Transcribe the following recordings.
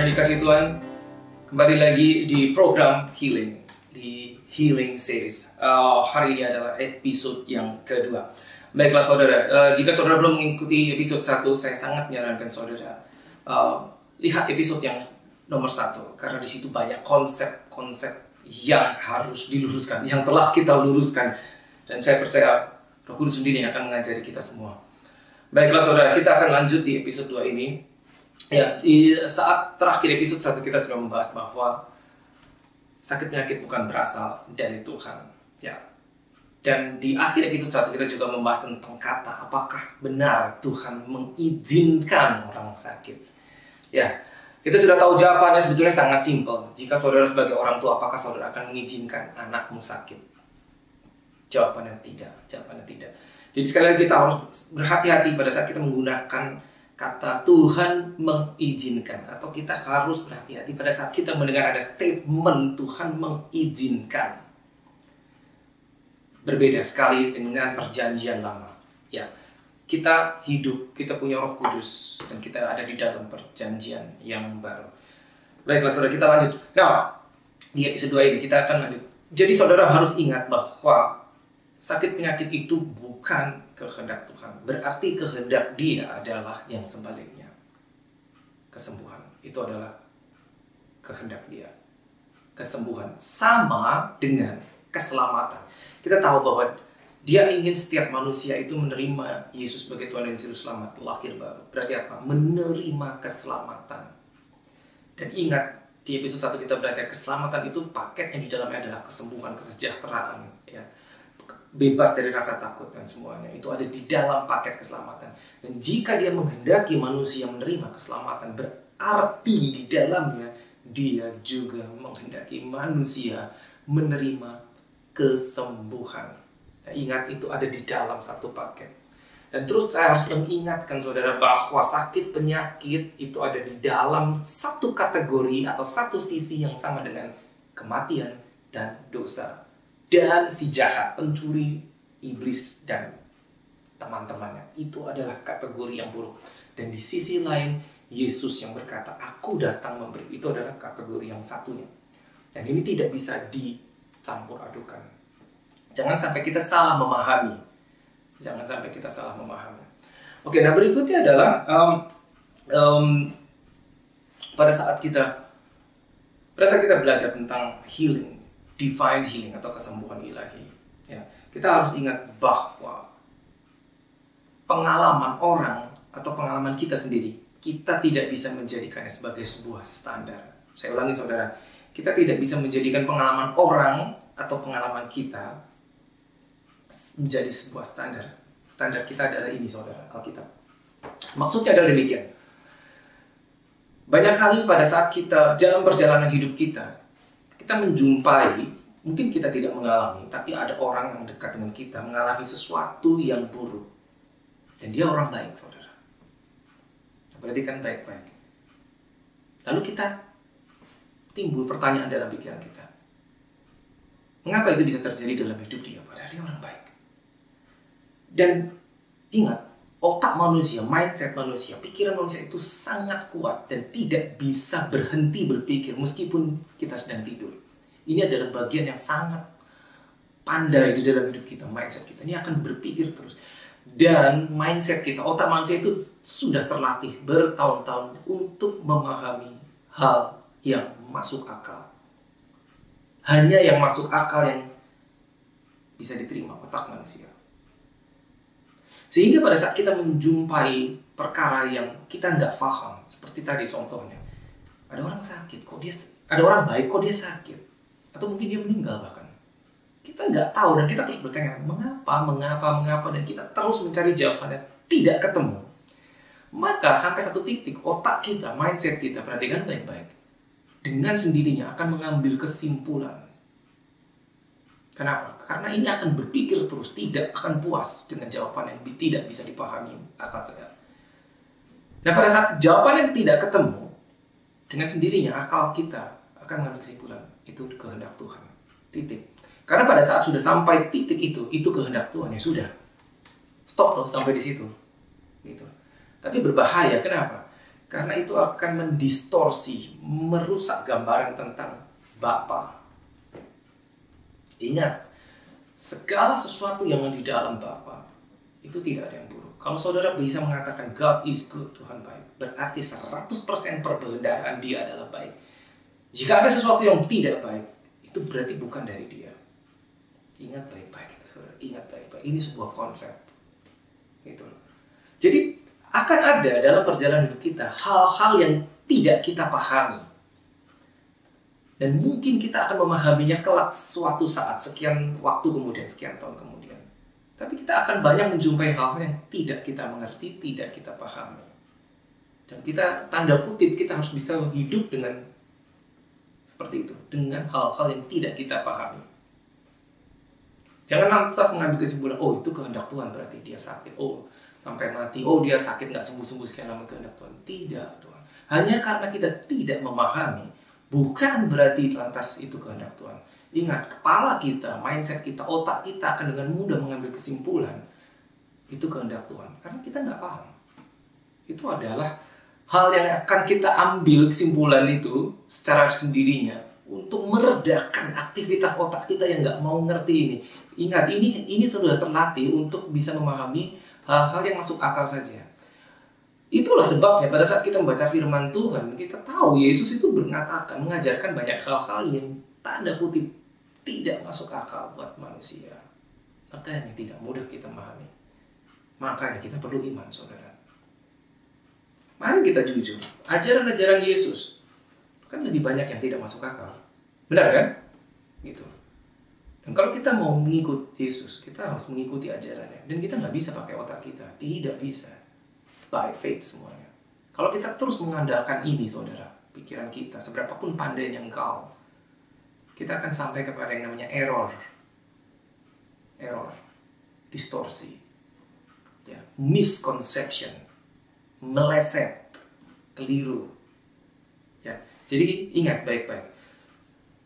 yang dikasihi Tuhan, kembali lagi di program Healing, di Healing Series. Hari ini adalah episode yang kedua. Baiklah saudara, jika saudara belum mengikuti episode 1, saya sangat menyarankan saudara lihat episode yang nomor 1, karena di situ banyak konsep-konsep yang harus diluruskan, yang telah kita luruskan, dan saya percaya Roh Kudus sendiri yang akan mengajari kita semua. Baiklah saudara, kita akan lanjut di episode 2 ini. Ya, di saat terakhir episode 1 kita sudah membahas bahwa sakit penyakit bukan berasal dari Tuhan. Ya. Dan di akhir episode 1 kita juga membahas tentang kata, apakah benar Tuhan mengizinkan orang sakit. Ya, kita sudah tahu jawabannya sebetulnya sangat simpel. Jika saudara sebagai orang tua, apakah saudara akan mengizinkan anakmu sakit? Jawabannya tidak. Jadi sekali lagi kita harus berhati-hati pada saat kita menggunakan kata Tuhan mengizinkan, atau kita harus berhati-hati pada saat kita mendengar ada statement Tuhan mengizinkan. Berbeda sekali dengan perjanjian lama. Ya, kita hidup, kita punya Roh Kudus, dan kita ada di dalam perjanjian yang baru. Baiklah saudara, kita lanjut. Nah, di episode 2 ini kita akan lanjut. Jadi saudara harus ingat bahwa sakit penyakit itu bukan kehendak Tuhan. Berarti kehendak Dia adalah yang sebaliknya. Kesembuhan itu adalah kehendak Dia. Kesembuhan sama dengan keselamatan. Kita tahu bahwa Dia ingin setiap manusia itu menerima Yesus sebagai Tuhan dan Juru Selamat, lahir baru. Berarti apa? Menerima keselamatan. Dan ingat, di episode 1 kita belajar keselamatan itu paketnya di dalamnya adalah kesembuhan, kesejahteraan, ya. Bebas dari rasa takut dan semuanya. Itu ada di dalam paket keselamatan. Dan jika Dia menghendaki manusia menerima keselamatan, berarti di dalamnya Dia juga menghendaki manusia menerima kesembuhan. Nah, ingat, itu ada di dalam satu paket. Dan terus saya harus mengingatkan saudara bahwa sakit penyakit itu ada di dalam satu kategori atau satu sisi yang sama dengan kematian dan dosa. Dan si jahat, pencuri, iblis, dan teman-temannya. Itu adalah kategori yang buruk. Dan di sisi lain, Yesus yang berkata, aku datang memberi. Itu adalah kategori yang satunya. Dan ini tidak bisa dicampur adukan. Jangan sampai kita salah memahami. Oke, nah berikutnya adalah pada saat kita belajar tentang healing, divine healing atau kesembuhan ilahi, ya, kita harus ingat bahwa pengalaman orang atau pengalaman kita sendiri, kita tidak bisa menjadikannya sebagai sebuah standar. Saya ulangi saudara, kita tidak bisa menjadikan pengalaman orang atau pengalaman kita menjadi sebuah standar. Standar kita adalah ini saudara, Alkitab. Maksudnya adalah demikian. Banyak kali pada saat kita dalam perjalanan hidup kita menjumpai, mungkin kita tidak mengalami, tapi ada orang yang dekat dengan kita mengalami sesuatu yang buruk. Dan dia orang baik, saudara. Berarti kan baik-baik. Lalu kita timbul pertanyaan dalam pikiran kita. Mengapa itu bisa terjadi dalam hidup dia? Padahal dia orang baik. Dan ingat, otak manusia, mindset manusia, pikiran manusia itu sangat kuat dan tidak bisa berhenti berpikir meskipun kita sedang tidur. Ini adalah bagian yang sangat pandai di dalam hidup kita, mindset kita. Ini akan berpikir terus. Dan mindset kita, otak manusia itu sudah terlatih bertahun-tahun untuk memahami hal yang masuk akal. Hanya yang masuk akal yang bisa diterima otak manusia. Sehingga pada saat kita menjumpai perkara yang kita nggak paham, seperti tadi contohnya, ada orang sakit, ada orang baik, kok dia sakit, atau mungkin dia meninggal bahkan. Kita nggak tahu dan kita terus bertanya, mengapa, dan kita terus mencari jawabannya, tidak ketemu. Maka sampai satu titik otak kita, mindset kita, perhatikan baik-baik, dengan sendirinya akan mengambil kesimpulan. Kenapa? Karena ini akan berpikir terus, tidak akan puas dengan jawaban yang tidak bisa dipahami akal sehat. Nah, pada saat jawaban yang tidak ketemu, dengan sendirinya akal kita akan mengambil kesimpulan, itu kehendak Tuhan. Titik. Karena pada saat sudah sampai titik itu kehendak Tuhan, ya sudah. Stop tuh sampai di situ. Gitu. Tapi berbahaya, kenapa? Karena itu akan mendistorsi, merusak gambaran tentang Bapa. Ingat, segala sesuatu yang di dalam Bapa itu tidak ada yang buruk. Kalau saudara bisa mengatakan God is good, Tuhan baik, berarti 100% perbendaharaan Dia adalah baik. Jika ada sesuatu yang tidak baik, itu berarti bukan dari Dia. Ingat baik-baik itu, saudara. Ingat baik-baik. Ini sebuah konsep. Gitu. Jadi akan ada dalam perjalanan hidup kita hal-hal yang tidak kita pahami. Dan mungkin kita akan memahaminya kelak suatu saat, sekian waktu kemudian, sekian tahun kemudian. Tapi kita akan banyak menjumpai hal-hal yang tidak kita mengerti, tidak kita pahami. Dan kita, tanda kutip, kita harus bisa hidup dengan seperti itu. Dengan hal-hal yang tidak kita pahami. Jangan lantas mengambil kesimpulan, oh itu kehendak Tuhan, berarti dia sakit. Oh, sampai mati, oh dia sakit, nggak sembuh-sembuh, sekian lama kehendak Tuhan. Tidak, Tuhan. Hanya karena kita tidak memahami, bukan berarti lantas itu kehendak Tuhan. Ingat, kepala kita, mindset kita, otak kita akan dengan mudah mengambil kesimpulan itu kehendak Tuhan. Karena kita nggak paham. Itu adalah hal yang akan kita ambil kesimpulan itu secara sendirinya untuk meredakan aktivitas otak kita yang nggak mau ngerti ini. Ingat, ini sudah terlatih untuk bisa memahami hal-hal yang masuk akal saja. Itulah sebabnya pada saat kita membaca firman Tuhan, kita tahu Yesus itu mengatakan, mengajarkan banyak hal-hal yang tanda kutip tidak masuk akal buat manusia. Makanya tidak mudah kita memahami. Makanya kita perlu iman, saudara. Mari kita jujur, ajaran-ajaran Yesus kan lebih banyak yang tidak masuk akal. Benar kan? Gitu. Dan kalau kita mau mengikut Yesus, kita harus mengikuti ajarannya. Dan kita nggak bisa pakai otak kita. Tidak bisa. By faith semuanya. Kalau kita terus mengandalkan ini, saudara, pikiran kita, seberapapun pandainya engkau, kita akan sampai kepada yang namanya error. Error. Distorsi. Ya. Misconception. Meleset. Keliru. Ya. Jadi ingat baik-baik.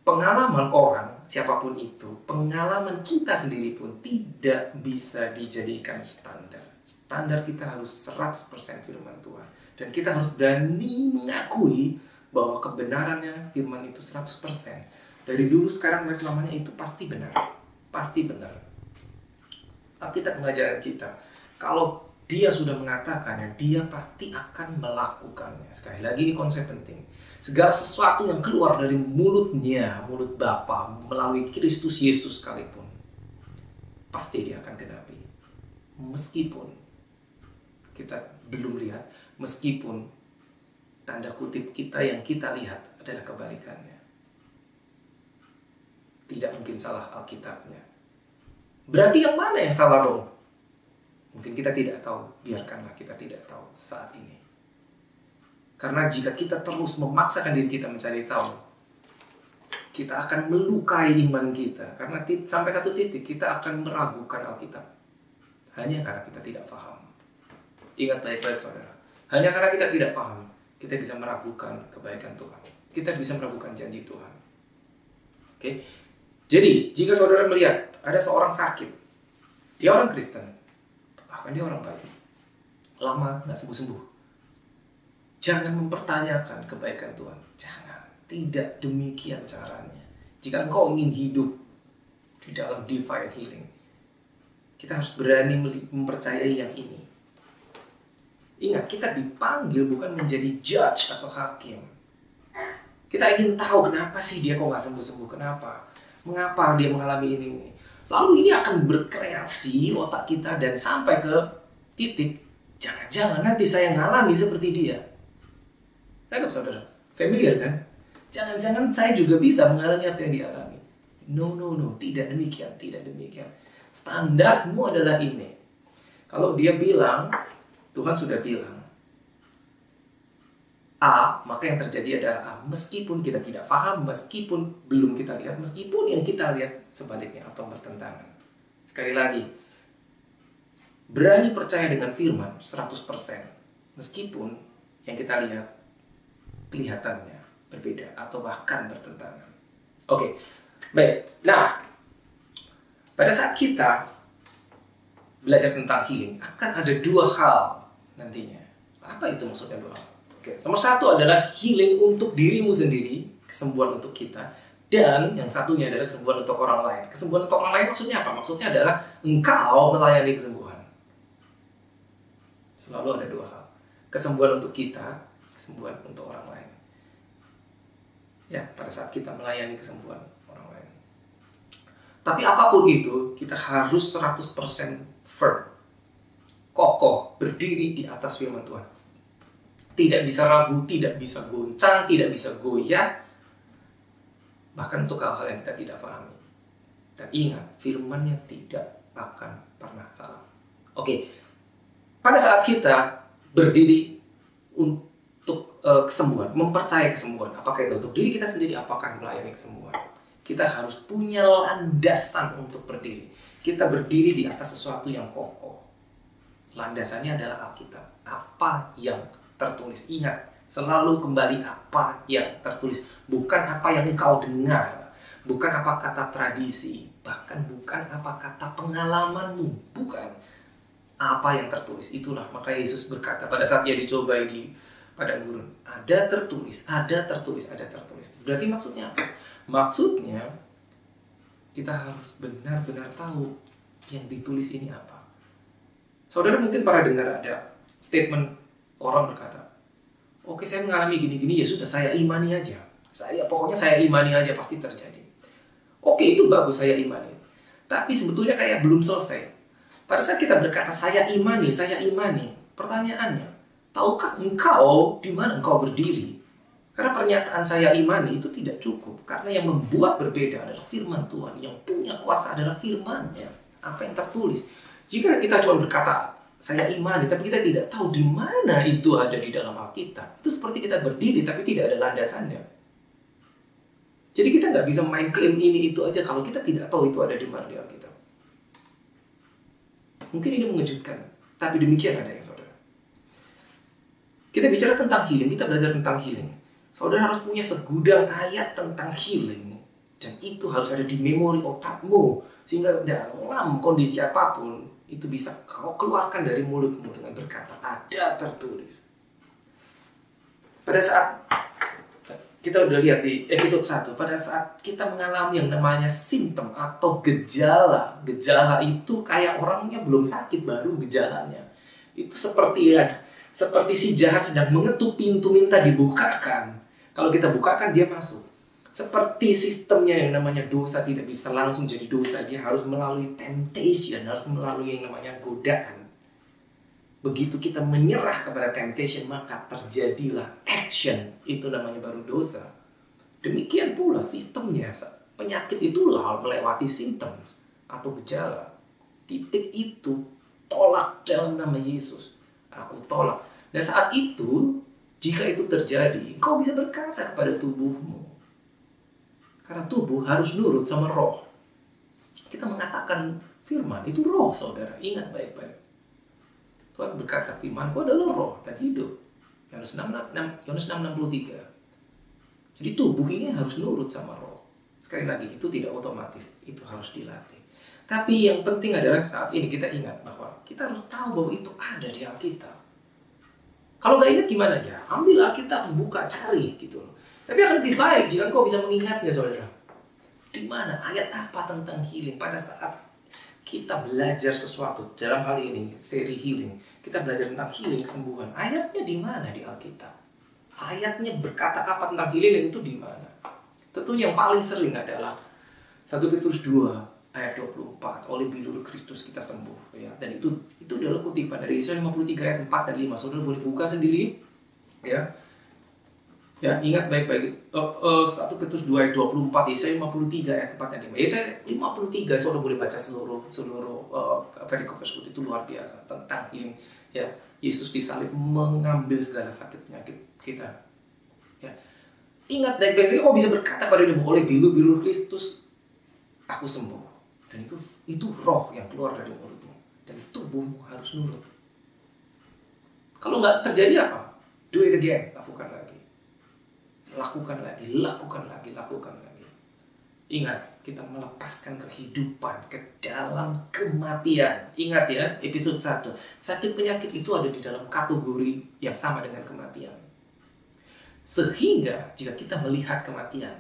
Pengalaman orang, siapapun itu, pengalaman kita sendiri pun tidak bisa dijadikan standar. Standar kita harus 100% firman Tuhan. Dan kita harus berani mengakui bahwa kebenarannya firman itu 100%. Dari dulu, sekarang, dan selamanya itu pasti benar. Pasti benar. Alkitab mengajarkan kita, kalau dia sudah mengatakannya, dia pasti akan melakukannya. Sekali lagi ini konsep penting. Segala sesuatu yang keluar dari mulutnya, mulut Bapa, melalui Kristus Yesus sekalipun, pasti dia akan genapi. Meskipun kita belum lihat, meskipun tanda kutip kita yang kita lihat adalah kebalikannya. Tidak mungkin salah Alkitabnya. Berarti yang mana yang salah dong? Mungkin kita tidak tahu, biarkanlah kita tidak tahu saat ini. Karena jika kita terus memaksakan diri kita mencari tahu, kita akan melukai iman kita. Karena sampai satu titik kita akan meragukan Alkitab. Hanya karena kita tidak paham. Ingat baik-baik, saudara. Hanya karena kita tidak paham, kita bisa meragukan kebaikan Tuhan. Kita bisa meragukan janji Tuhan. Oke? Jadi, jika saudara melihat ada seorang sakit, dia orang Kristen, bahkan dia orang baik, lama nggak sembuh-sembuh, jangan mempertanyakan kebaikan Tuhan. Jangan. Tidak demikian caranya. Jika engkau ingin hidup di dalam divine healing, kita harus berani mempercayai yang ini. Ingat, kita dipanggil bukan menjadi judge atau hakim. Kita ingin tahu kenapa sih dia kok nggak sembuh-sembuh. Kenapa? Mengapa dia mengalami ini? Lalu ini akan berkreasi otak kita dan sampai ke titik, jangan-jangan nanti saya ngalami seperti dia. Nggak, saudara? Familiar kan? Jangan-jangan saya juga bisa mengalami apa yang dia alami. No. Tidak demikian. Standarmu adalah ini. Kalau dia bilang, Tuhan sudah bilang A, maka yang terjadi adalah A. Meskipun kita tidak paham, meskipun belum kita lihat, meskipun yang kita lihat sebaliknya atau bertentangan. Sekali lagi, berani percaya dengan firman 100%. Meskipun yang kita lihat kelihatannya berbeda atau bahkan bertentangan. Oke, baik. Nah, pada saat kita belajar tentang healing, akan ada dua hal nantinya. Apa itu maksudnya dua hal? Oke. Oke, nomor satu adalah healing untuk dirimu sendiri, kesembuhan untuk kita. Dan yang satunya adalah kesembuhan untuk orang lain. Kesembuhan untuk orang lain maksudnya apa? Maksudnya adalah engkau melayani kesembuhan. Selalu ada dua hal. Kesembuhan untuk kita, kesembuhan untuk orang lain. Ya, pada saat kita melayani kesembuhan orang lain. Tapi apapun itu, kita harus 100% firm. Kokoh, berdiri di atas firman Tuhan. Tidak bisa ragu, tidak bisa goncang, tidak bisa goyah. Bahkan untuk hal-hal yang kita tidak pahami. Dan ingat, firman-Nya tidak akan pernah salah. Oke, pada saat kita berdiri untuk kesembuhan, mempercayai kesembuhan, apakah itu untuk diri kita sendiri, apakah melayani kesembuhan, kita harus punya landasan untuk berdiri. Kita berdiri di atas sesuatu yang kokoh. Landasannya adalah Alkitab. Apa yang tertulis. Ingat, selalu kembali apa yang tertulis. Bukan apa yang engkau dengar. Bukan apa kata tradisi. Bahkan bukan apa kata pengalamanmu. Bukan. Apa yang tertulis. Itulah. Maka Yesus berkata pada saat ia dicobai di padang gurun. Ada tertulis, ada tertulis, ada tertulis. Berarti maksudnya apa? Maksudnya kita harus benar-benar tahu yang ditulis ini apa. Saudara mungkin pernah dengar ada statement orang berkata, oke, saya mengalami gini-gini, ya sudah, saya imani aja. Pokoknya saya imani aja, pasti terjadi. Oke, itu bagus, saya imani. Tapi sebetulnya kayak belum selesai. Pada saat kita berkata, saya imani, pertanyaannya, tahukah engkau di mana engkau berdiri? Karena pernyataan saya imani itu tidak cukup. Karena yang membuat berbeda adalah firman Tuhan. Yang punya kuasa adalah firman-Nya. Apa yang tertulis. Jika kita cuma berkata, saya imani, tapi kita tidak tahu di mana itu ada di dalam Alkitab. Itu seperti kita berdiri, tapi tidak ada landasannya. Jadi kita nggak bisa main klaim ini itu aja kalau kita tidak tahu itu ada di mana di Alkitab. Mungkin ini mengejutkan, tapi demikian adanya, saudara. Kita bicara tentang healing, kita belajar tentang healing. Saudara harus punya segudang ayat tentang healing. Dan itu harus ada di memori otakmu. Sehingga dalam kondisi apapun, itu bisa kau keluarkan dari mulutmu dengan berkata, ada tertulis. Pada saat, kita udah lihat di episode 1, pada saat kita mengalami yang namanya simptom atau gejala. Gejala itu kayak orangnya belum sakit, baru gejalanya. Itu seperti si jahat sedang mengetuk pintu minta dibukakan. Kalau kita bukakan, dia masuk. Seperti sistemnya yang namanya dosa tidak bisa langsung jadi dosa. Dia harus melalui temptation, harus melalui yang namanya godaan. Begitu kita menyerah kepada temptation, maka terjadilah action. Itu namanya baru dosa. Demikian pula sistemnya. Penyakit itulah melewati simptom atau gejala. Titik itu tolak dalam nama Yesus. Aku tolak. Dan saat itu, jika itu terjadi, engkau bisa berkata kepada tubuhmu. Karena tubuh harus nurut sama roh. Kita mengatakan firman, itu roh, saudara. Ingat baik-baik. Tuhan berkata, firman-Ku adalah roh dan hidup. Yohanes 6:63. Jadi tubuh ini harus nurut sama roh. Sekali lagi, itu tidak otomatis. Itu harus dilatih. Tapi yang penting adalah saat ini kita ingat bahwa kita harus tahu bahwa itu ada di Alkitab. Kalau nggak ingat gimana ya? Ambil Alkitab, buka, cari gitu loh. Tapi akan lebih baik jika engkau bisa mengingatnya, saudara. Di mana ayat apa tentang healing? Pada saat kita belajar sesuatu, dalam hal ini seri healing, kita belajar tentang healing, kesembuhan. Ayatnya di mana di Alkitab? Ayatnya berkata apa tentang healing itu di mana? Tentu yang paling sering adalah 1 Petrus 2 ayat 24. Oleh bilur Kristus kita sembuh. Ya. Dan itu adalah kutipan dari Yesaya 53 ayat 4 dan 5. Saudara boleh buka sendiri. Ya. Ya, ingat baik-baik. 1 Petrus 2 ayat 24, Yesaya 53 ayat 4 dan 5. Yesaya 53, saudara boleh baca seluruh perikop tersebut. Itu luar biasa tentang ini. Ya, Yesus disalib mengambil segala sakit penyakit kita. Ya. Ingat baik-baik, kau bisa berkata pada dia, oleh bilur Kristus aku sembuh. Dan itu roh yang keluar dari mulutmu. Dan tubuhmu harus nurut. Kalau nggak terjadi apa? Do it again, lakukan lagi. Lakukan lagi. Ingat, kita melepaskan kehidupan ke dalam kematian. Ingat ya, episode 1. Sakit penyakit itu ada di dalam kategori yang sama dengan kematian. Sehingga jika kita melihat kematian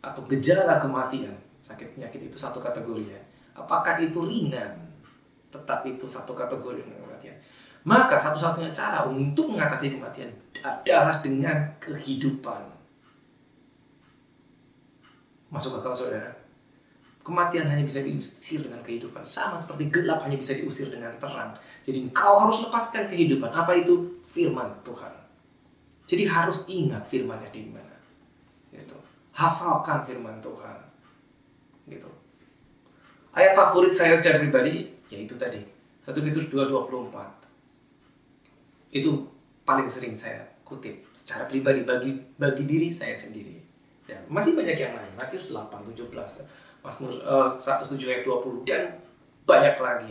atau gejala kematian, sakit penyakit itu satu kategori ya. Apakah itu ringan? Tetap itu satu kategori dengan kematian. Maka satu-satunya cara untuk mengatasi kematian adalah dengan kehidupan. Masuk akal saudara? Kematian hanya bisa diusir dengan kehidupan. Sama seperti gelap hanya bisa diusir dengan terang. Jadi engkau harus lepaskan kehidupan. Apa itu? Firman Tuhan. Jadi harus ingat firman-Nya di mana. Gitu. Hafalkan firman Tuhan. Gitu. Ayat favorit saya secara pribadi yaitu tadi 1 Petrus 2:24. Itu paling sering saya kutip secara pribadi bagi diri saya sendiri. Ya, masih banyak yang lain. Matius 8:17, Mazmur 107 ayat 20 dan banyak lagi.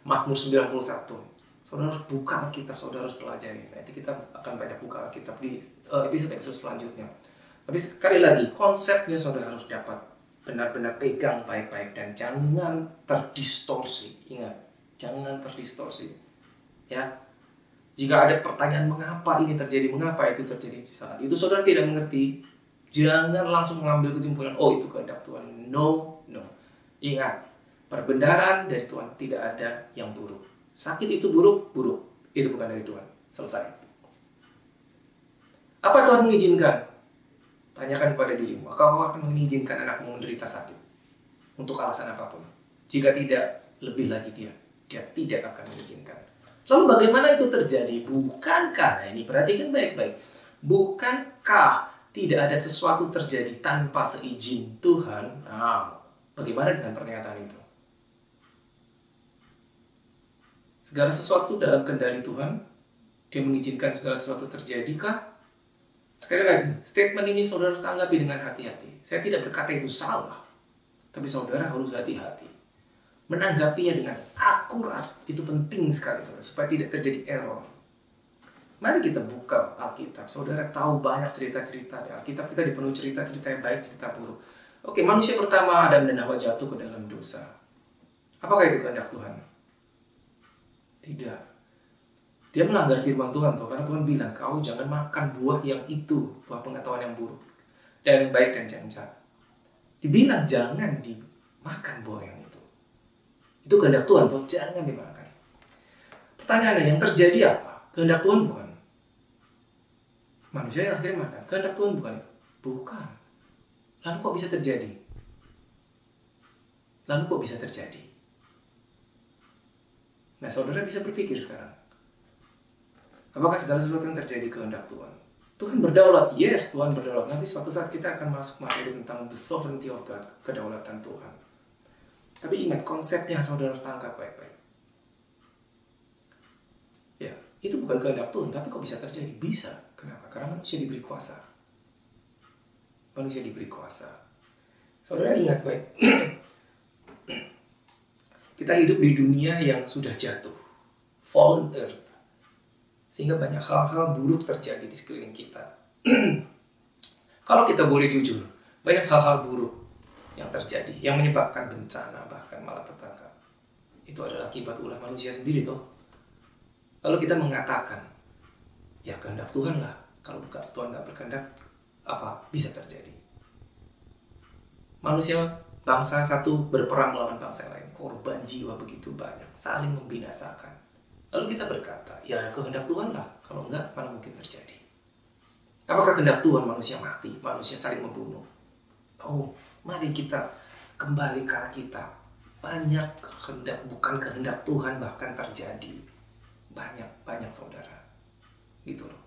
Mazmur 91. Saudara harus buka Alkitab, saudara harus pelajari. Nanti kita akan banyak buka Alkitab di episode selanjutnya. Tapi sekali lagi, konsepnya saudara harus dapat benar-benar pegang baik-baik dan jangan terdistorsi. Ingat, jangan terdistorsi. Ya. Jika ada pertanyaan mengapa ini terjadi, mengapa itu terjadi saat itu saudara tidak mengerti, jangan langsung mengambil kesimpulan, oh itu kehendak Tuhan. No. Ingat, perbendaharaan dari Tuhan tidak ada yang buruk. Sakit itu buruk. Itu bukan dari Tuhan. Selesai. Apa Tuhan mengizinkan? Tanyakan kepada dirimu, kau akan mengizinkan anakmu menderita sakit untuk alasan apapun? Jika tidak, lebih lagi dia tidak akan mengizinkan. Lalu bagaimana itu terjadi? Bukankah, ini perhatikan baik-baik, bukankah tidak ada sesuatu terjadi tanpa seizin Tuhan? Nah, bagaimana dengan pernyataan itu? Segala sesuatu dalam kendali Tuhan, Dia mengizinkan segala sesuatu terjadikah? Sekali lagi, statement ini saudara harus tanggapi dengan hati-hati. Saya tidak berkata itu salah, tapi saudara harus hati-hati. Menanggapinya dengan akurat, itu penting sekali saudara, supaya tidak terjadi error. Mari kita buka Alkitab. Saudara tahu banyak cerita-cerita di Alkitab. Kita dipenuhi cerita-cerita yang baik, cerita buruk. Oke, manusia pertama Adam dan Hawa jatuh ke dalam dosa. Apakah itu kehendak Tuhan? Tidak. Dia melanggar firman Tuhan tuh, karena Tuhan bilang, kau jangan makan buah yang itu, buah pengetahuan yang buruk dan yang baik dan yang jahat. Dibilang jangan dimakan buah yang itu. Itu kehendak Tuhan tuh, jangan dimakan. Pertanyaannya, yang terjadi apa? Kehendak Tuhan bukan? Manusia yang akhirnya makan. Kehendak Tuhan bukan itu? Bukan. Lalu kok bisa terjadi? Nah, saudara bisa berpikir sekarang. Apakah segala sesuatu yang terjadi kehendak Tuhan? Tuhan berdaulat. Yes, Tuhan berdaulat. Nanti suatu saat kita akan masuk materi tentang the sovereignty of God, kedaulatan Tuhan. Tapi ingat, konsepnya saudara harus tangkap baik-baik. Ya, itu bukan kehendak Tuhan, tapi kok bisa terjadi? Bisa. Kenapa? Karena manusia diberi kuasa. Saudara ingat baik. Kita hidup di dunia yang sudah jatuh. Fallen earth. Sehingga banyak hal-hal buruk terjadi di sekeliling kita. Kalau kita boleh jujur, banyak hal-hal buruk yang terjadi, yang menyebabkan bencana, bahkan malapetaka. Itu adalah akibat ulah manusia sendiri toh. Lalu kita mengatakan, ya kehendak Tuhan lah. Kalau Tuhan nggak berkehendak, apa bisa terjadi? Manusia bangsa satu berperang melawan bangsa lain, korban jiwa begitu banyak, saling membinasakan. Lalu kita berkata, ya kehendak Tuhan lah. Kalau enggak, mana mungkin terjadi? Apakah kehendak Tuhan manusia mati, manusia saling membunuh? Oh, mari kita kembali ke Alkitab. Banyak kehendak, bukan kehendak Tuhan bahkan terjadi. Banyak saudara. Gitu loh.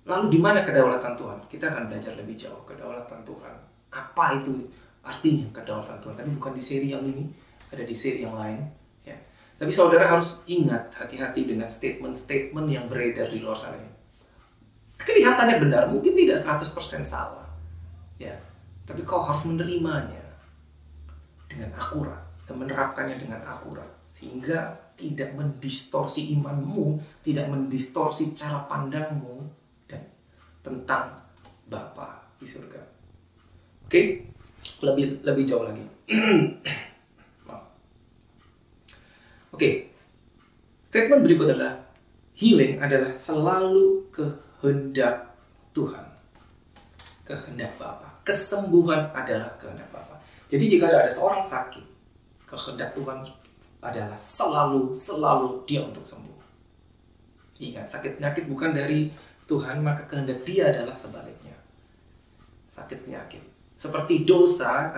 Lalu di mana kedaulatan Tuhan? Kita akan belajar lebih jauh kedaulatan Tuhan. Apa itu artinya kedaulatan Tuhan? Tapi bukan di seri yang ini, ada di seri yang lain. Ya. Tapi saudara harus ingat, hati-hati dengan statement-statement yang beredar di luar sana. Kelihatannya benar, mungkin tidak 100% salah. Ya. Tapi kau harus menerimanya dengan akurat dan menerapkannya dengan akurat. Sehingga tidak mendistorsi imanmu, tidak mendistorsi cara pandangmu dan tentang Bapa di surga. Oke? Lebih jauh lagi. Oke, statement berikut adalah healing adalah selalu kehendak Tuhan. kehendak Bapa. Kesembuhan adalah kehendak Bapa. Jadi jika ada seorang sakit, kehendak Tuhan adalah selalu dia untuk sembuh. Ingat, sakit penyakit bukan dari Tuhan, maka kehendak Dia adalah sebaliknya. Sakit penyakit seperti dosa,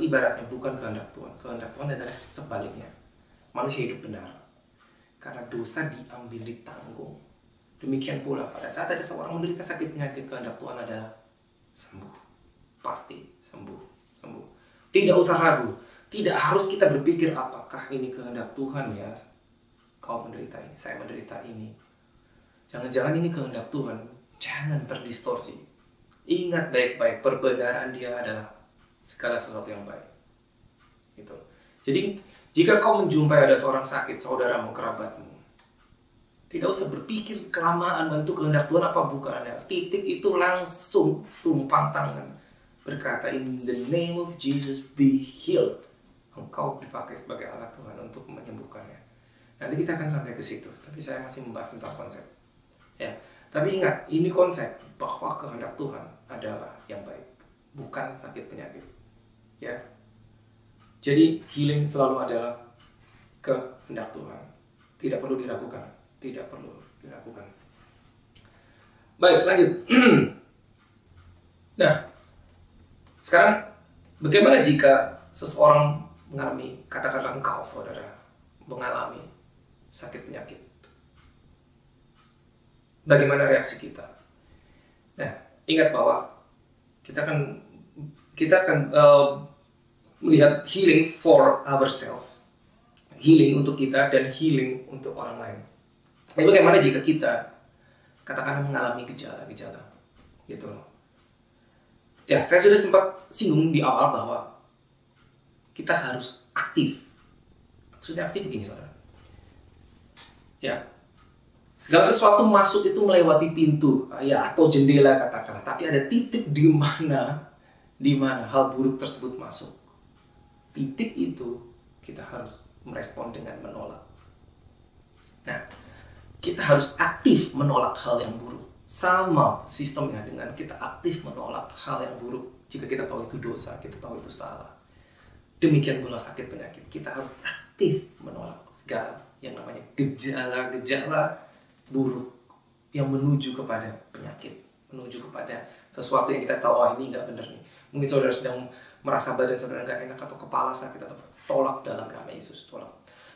ibaratnya bukan kehendak Tuhan. Kehendak Tuhan adalah sebaliknya. Manusia hidup benar karena dosa diambil, ditanggung. Demikian pula pada saat ada seorang menderita sakit penyakit, kehendak Tuhan adalah sembuh. Pasti sembuh. Tidak usah ragu. Tidak harus kita berpikir apakah ini kehendak Tuhan ya. Kau menderita ini, saya menderita ini. Jangan-jangan ini kehendak Tuhan. Jangan terdistorsi. Ingat baik-baik, perbenaran Dia adalah segala sesuatu yang baik. Gitu. Jadi, jika kau menjumpai ada seorang sakit, saudaramu, kerabatmu, tidak usah berpikir kelamaan bahwa itu kehendak Tuhan apa bukan. Titik itu langsung tumpang tangan. Berkata, in the name of Jesus be healed. Engkau dipakai sebagai alat Tuhan untuk menyembuhkannya. Nanti kita akan sampai ke situ. Tapi saya masih membahas tentang konsep. Ya, tapi ingat, ini konsep bahwa kehendak Tuhan adalah yang baik, bukan sakit penyakit. Ya, jadi healing selalu adalah kehendak Tuhan. Tidak perlu diragukan. Baik, lanjut. Nah, sekarang bagaimana jika seseorang mengalami, katakanlah engkau saudara, mengalami sakit penyakit? Bagaimana reaksi kita? Nah, ingat bahwa kita akan melihat healing for ourselves, healing untuk kita dan healing untuk orang lain. Tapi bagaimana jika kita katakanlah mengalami gejala-gejala, gitu loh? Ya, saya sudah sempat singgung di awal bahwa kita harus aktif. Maksudnya aktif begini, saudara. Ya, segala sesuatu masuk itu melewati pintu, ya, atau jendela katakanlah. Tapi ada titik di mana hal buruk tersebut masuk. Titik itu kita harus merespon dengan menolak. Nah, kita harus aktif menolak hal yang buruk. Sama sistemnya dengan kita aktif menolak hal yang buruk. Jika kita tahu itu dosa, kita tahu itu salah. Demikian pula sakit penyakit. Kita harus aktif menolak segala yang namanya gejala-gejala buruk yang menuju kepada penyakit, menuju kepada sesuatu yang kita tahu, ini nggak benar nih. Mungkin saudara sedang merasa badan saudara nggak enak atau kepala sakit, atau tolak dalam nama Yesus, tolak.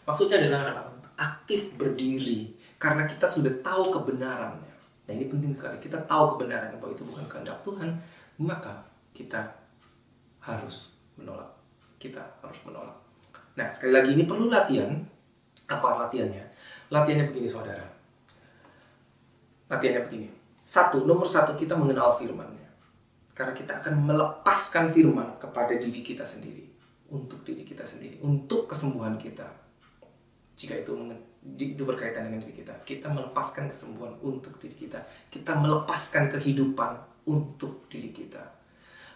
Maksudnya adalah aktif berdiri karena kita sudah tahu kebenarannya. Nah, ini penting sekali. Kita tahu kebenaran bahwa itu bukan kehendak Tuhan, maka kita harus menolak. Nah, sekali lagi ini perlu latihan. Apa latihannya? Latihannya begini, saudara. Latihannya begini. Nomor satu, kita mengenal firman-Nya. Karena kita akan melepaskan firman kepada diri kita sendiri. Untuk diri kita sendiri. Untuk kesembuhan kita. Jika itu berkaitan dengan diri kita. Kita melepaskan kesembuhan untuk diri kita. Kita melepaskan kehidupan untuk diri kita.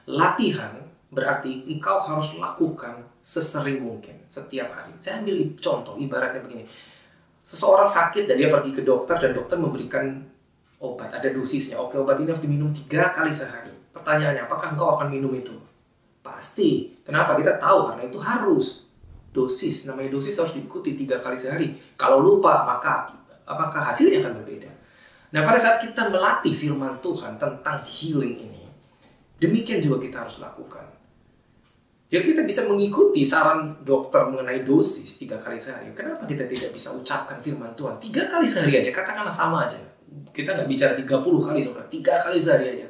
Latihan berarti engkau harus lakukan sesering mungkin setiap hari. Saya ambil contoh, ibaratnya begini. Seseorang sakit dan dia pergi ke dokter dan dokter memberikan obat, ada dosisnya. Oke, obat ini harus diminum 3 kali sehari. Pertanyaannya, apakah engkau akan minum itu? Pasti. Kenapa? Kita tahu karena itu harus. Dosis, namanya dosis harus diikuti 3 kali sehari. Kalau lupa, maka apakah hasilnya akan berbeda? Nah, pada saat kita melatih firman Tuhan tentang healing ini, demikian juga kita harus lakukan. Jadi kita bisa mengikuti saran dokter mengenai dosis 3 kali sehari. Kenapa kita tidak bisa ucapkan firman Tuhan 3 kali sehari aja? Katakanlah sama aja. Kita nggak bicara 30 kali, saudara. 3 kali sehari aja.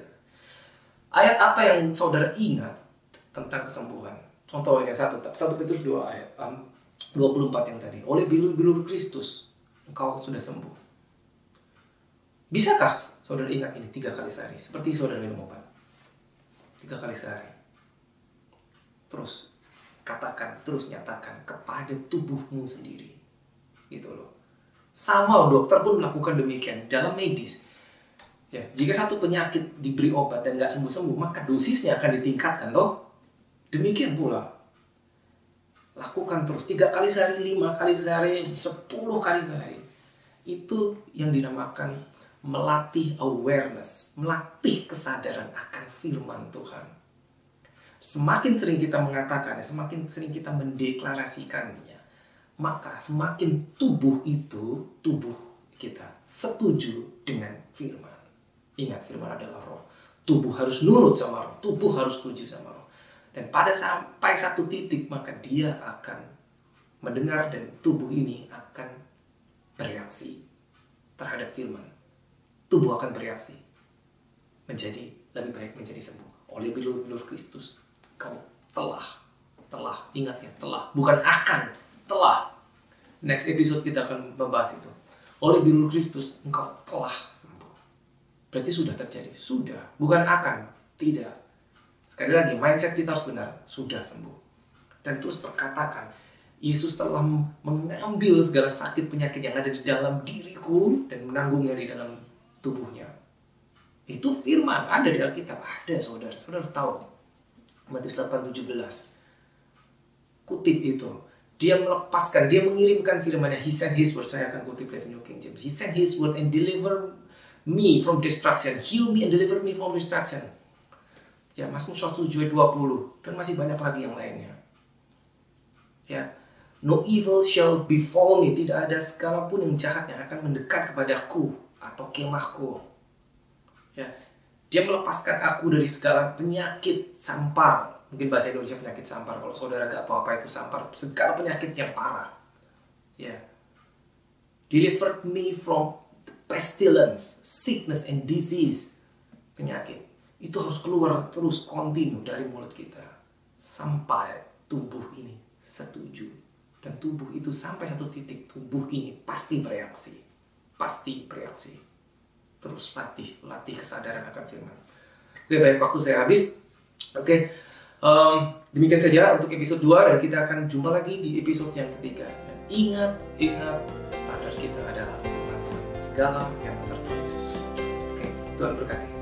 Ayat apa yang saudara ingat tentang kesembuhan? Contohnya 1 Petrus 2 ayat 24 yang tadi. Oleh bilur-bilur Kristus, engkau sudah sembuh. Bisakah saudara ingat ini 3 kali sehari? Seperti saudara minum obat. 3 kali sehari. Terus katakan, terus nyatakan kepada tubuhmu sendiri. Gitu loh. Sama dokter pun melakukan demikian dalam medis. Ya, jika satu penyakit diberi obat dan nggak sembuh-sembuh, maka dosisnya akan ditingkatkan loh. Demikian pula. Lakukan terus 3 kali sehari, 5 kali sehari, 10 kali sehari. Itu yang dinamakan melatih awareness, melatih kesadaran akan firman Tuhan. Semakin sering kita mengatakannya, semakin sering kita mendeklarasikannya, maka semakin tubuh kita setuju dengan firman. Ingat, firman adalah roh. Tubuh harus nurut sama roh, tubuh harus setuju sama roh. Dan sampai satu titik, maka dia akan mendengar dan tubuh ini akan bereaksi terhadap firman. Tubuh akan bereaksi menjadi lebih baik, menjadi sembuh oleh bilur-bilur Kristus. Kau telah, ingat ya, telah, bukan akan, telah. Next episode kita akan membahas itu. Oleh bilur Kristus engkau telah sembuh. Berarti sudah terjadi, sudah, bukan akan, tidak. Sekali lagi, mindset kita harus benar, sudah sembuh. Dan terus perkatakan, Yesus telah mengambil segala sakit penyakit yang ada di dalam diriku dan menanggungnya di dalam tubuhnya. Itu firman, ada di Alkitab, ada saudara. Saudara tahu, Matius 8:17. Kutip itu. Dia melepaskan, dia mengirimkan firman-Nya. He sent his word. Saya akan kutip dari New King James. He sent his word and deliver me from destruction. Heal me and deliver me from destruction. Ya, Mazmur 107:20. Dan masih banyak lagi yang lainnya. Ya, no evil shall befall me. Tidak ada sekalipun yang jahat yang akan mendekat kepadaku atau kemahku. Ya, dia melepaskan aku dari segala penyakit sampar. Mungkin bahasa Indonesia penyakit sampar. Kalau saudara gak tahu apa itu sampar, segala penyakit yang parah. Ya, delivered me from pestilence, sickness and disease. Penyakit itu harus keluar terus kontinu dari mulut kita sampai tubuh ini setuju. Dan tubuh itu sampai satu titik, tubuh ini pasti bereaksi. Terus latih kesadaran akan firman. Oke, baik, waktu saya habis. Oke, demikian saja untuk episode 2 dan kita akan jumpa lagi di episode yang ketiga. Dan ingat, standar kita adalah firman Tuhan. Segala yang tertulis. Oke, Tuhan berkati.